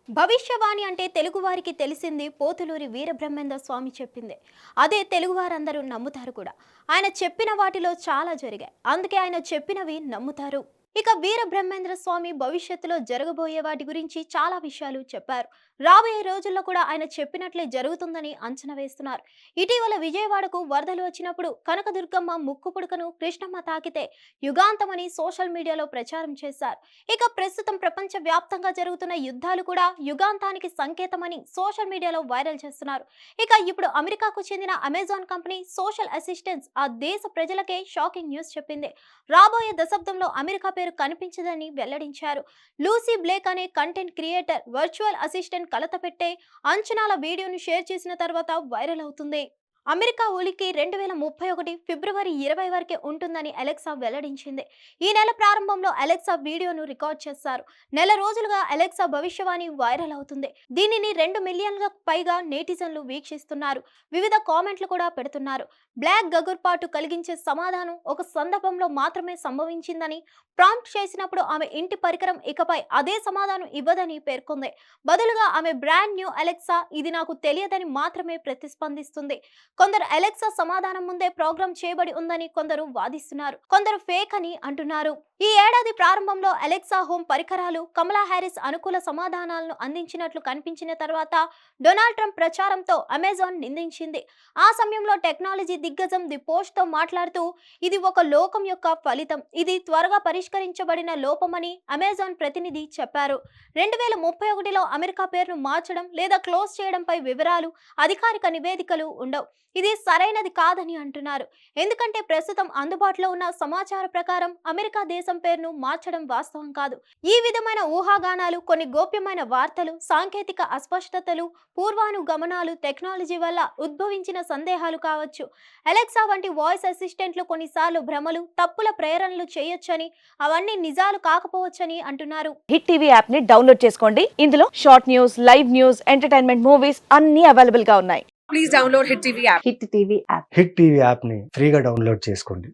భవిష్యవాణి అంటే తెలుగువారికి తెలిసింది పోతులూరి వీరబ్రహ్మేంద్ర స్వామి చెప్పిందే. అదే తెలుగువారందరూ నమ్ముతారు కూడా. ఆయన చెప్పిన వాటిలో చాలా జరిగాయి, అందుకే ఆయన చెప్పినవి నమ్ముతారు. ఇక వీరబ్రహ్మేంద్ర స్వామి భవిష్యత్తులో జరగబోయే వాటి గురించి చాలా విషయాలు చెప్పారు. రాబోయే రోజుల్లో కూడా ఆయన చెప్పినట్లే జరుగుతుందని అంచనా వేస్తున్నారు. ఇటీవల విజయవాడకు వరదలు వచ్చినప్పుడు కనకదుర్గమ్మ ముక్కు పుడకను కృష్ణమ్మ తాకితే యుగాంతమని సోషల్ మీడియాలో ప్రచారం చేశారు. ఇక ప్రస్తుతం ప్రపంచ వ్యాప్తంగా జరుగుతున్న యుద్ధాలు కూడా యుగాంతానికి సంకేతమని సోషల్ మీడియాలో వైరల్ చేస్తున్నారు. ఇక ఇప్పుడు అమెరికాకు చెందిన అమెజాన్ కంపెనీ సోషల్ అసిస్టెన్స్ ఆ దేశ ప్రజలకే షాకింగ్ న్యూస్ చెప్పింది. రాబోయే దశాబ్దంలో అమెరికా పేరు కనిపించదని వెల్లడించారు. లూసీ బ్లేక్ అనే కంటెంట్ క్రియేటర్ వర్చువల్ అసిస్టెంట్ కలత పెట్టే అంచనాల వీడియోను షేర్ చేసిన తర్వాత వైరల్ అవుతుంది. అమెరికా ఉనికి 2031 ఫిబ్రవరి 20 వరకే ఉంటుందని అలెక్సా వెల్లడించింది. ఈ నెల ప్రారంభంలో అలెక్సా వీడియోను రికార్డ్ చేశారు. నెల రోజులుగా అలెక్సా భవిష్యవాణి వైరల్ అవుతుంది. దీనిని 2 మిలియన్లకు పైగా నెటిజన్లు వీక్షిస్తున్నారు. వివిధ కామెంట్లు కూడా పెడుతున్నారు. బ్లాక్ గగుర్పాటు కలిగించే సమాధానం ఒక సందర్భంలో మాత్రమే సంభవించిందని, ప్రాంప్ట్ చేసినప్పుడు ఆమె ఇంటి పరికరం ఇకపై అదే సమాధానం ఇవ్వదని పేర్కొంది. బదులుగా ఆమె బ్రాండ్ న్యూ అలెక్సా ఇది నాకు తెలియదని మాత్రమే ప్రతిస్పందిస్తుంది. కొందరు అలెక్సా సమాధానం ముందే ప్రోగ్రామ్ చేయబడి ఉందని కొందరు వాదిస్తున్నారు. కొందరు ఫేక్ అని అంటున్నారు. ఈ ఏడాది ప్రారంభంలో అలెక్సా హోమ్ పరికరాలు కమలా హ్యారిస్ అనుకూల సమాధానాలను అందించినట్లు కనిపించిన తర్వాత డొనాల్డ్ ట్రంప్ ప్రచారంతో అమెజాన్ నిందించింది. ఆ సమయంలో టెక్నాలజీ దిగ్గజం ది పోస్ట్ తో మాట్లాడుతూ ఇది ఒక లోకం యొక్క ఫలితం, ఇది త్వరగా పరిష్కరించబడిన లోపమని అమెజాన్ ప్రతినిధి చెప్పారు. 2031లో అమెరికా పేరును మార్చడం లేదా క్లోజ్ చేయడంపై వివరాలు, అధికారిక నివేదికలు ఉండవు. ఇది సరైనది కాదని అంటున్నారు. ఎందుకంటే ప్రస్తుతం అందుబాటులో ఉన్న సమాచార ప్రకారం అమెరికా దేశం పేరును మార్చడం వాస్తవం కాదు. ఈ విధమైన ఊహాగానాలు, కొన్ని గోప్యమైన వార్తలు, సాంకేతిక అస్పష్టతలు, పూర్వానుగమనాలు టెక్నాలజీ వల్ల ఉద్భవించిన సందేహాలు కావచ్చు. అలెక్సా వంటి వాయిస్ అసిస్టెంట్లు కొన్నిసార్లు భ్రమలు, తప్పుల ప్రేరణలు చేయొచ్చని, అవన్నీ నిజాలు కాకపోవచ్చని అంటున్నారు. హిట్ టీవీ యాప్ ని డౌన్లోడ్ చేసుకోండి. ఇందులో short news, live news, entertainment movies అన్ని అవైలబుల్ గా ఉన్నాయి. Please download Hit TV app. Hit TV app. Hit TV యాప్ని ఫ్రీగా డౌన్లోడ్ చేసుకోండి.